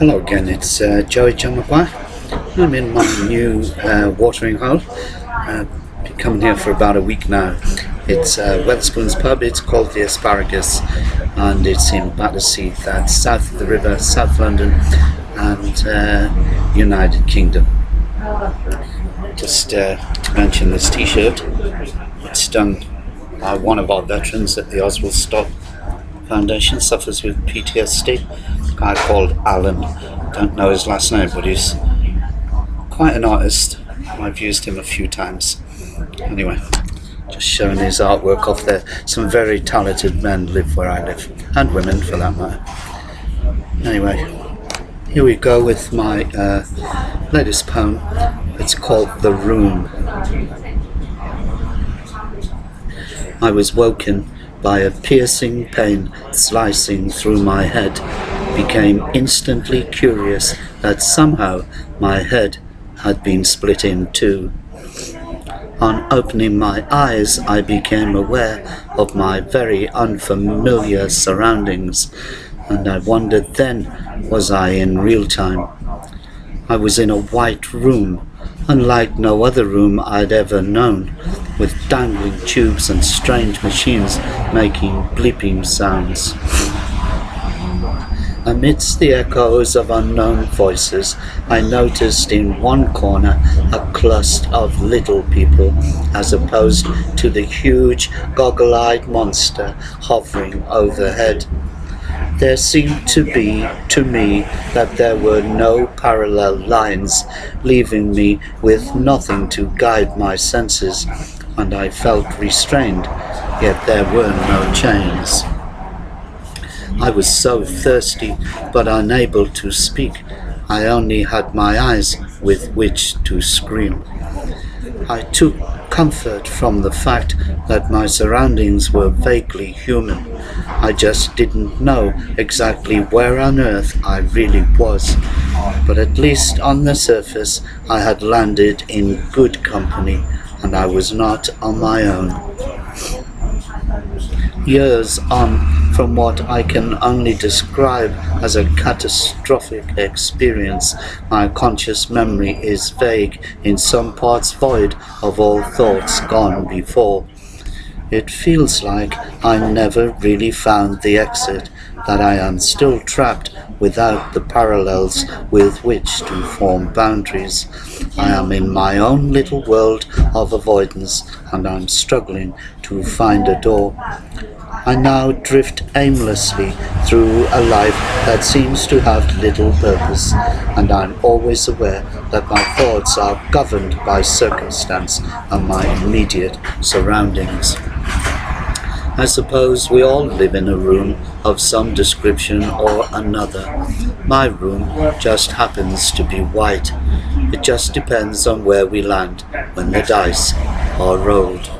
Hello again, it's Joey John McGuire. I'm in my new watering hole. Been coming here for about a week now. It's Wetherspoons pub. It's called the Asparagus, and it's in Battersea. That's south of the river, South London, and United Kingdom. Just to mention this T-shirt. It's done by one of our veterans at the Oswald Stock Foundation. Suffers with PTSD. A guy called Alan. Don't know his last name, but he's quite an artist. I've used him a few times. Anyway, just showing his artwork off there. Some very talented men live where I live, and women for that matter. Anyway, here we go with my latest poem. It's called The Room. I was woken by a piercing pain slicing through my head, became instantly curious that somehow my head had been split in two. On opening my eyes, I became aware of my very unfamiliar surroundings, and I wondered then, was I in real time? I was in a white room, unlike no other room I'd ever known, with dangling tubes and strange machines making bleeping sounds. Amidst the echoes of unknown voices, I noticed in one corner a cluster of little people, as opposed to the huge, goggle-eyed monster hovering overhead. There seemed to be, to me, that there were no parallel lines, leaving me with nothing to guide my senses, and I felt restrained, yet there were no chains. I was so thirsty, but unable to speak. I only had my eyes with which to scream. I took comfort from the fact that my surroundings were vaguely human. I just didn't know exactly where on earth I really was, but at least on the surface I had landed in good company, and I was not on my own. Years on from what I can only describe as a catastrophic experience, my conscious memory is vague, in some parts void of all thoughts gone before. It feels like I never really found the exit, that I am still trapped without the parallels with which to form boundaries. I am in my own little world of avoidance, and I'm struggling to find a door. I now drift aimlessly through a life that seems to have little purpose, and I'm always aware that my thoughts are governed by circumstance and my immediate surroundings. I suppose we all live in a room of some description or another. My room just happens to be white. It just depends on where we land when the dice are rolled.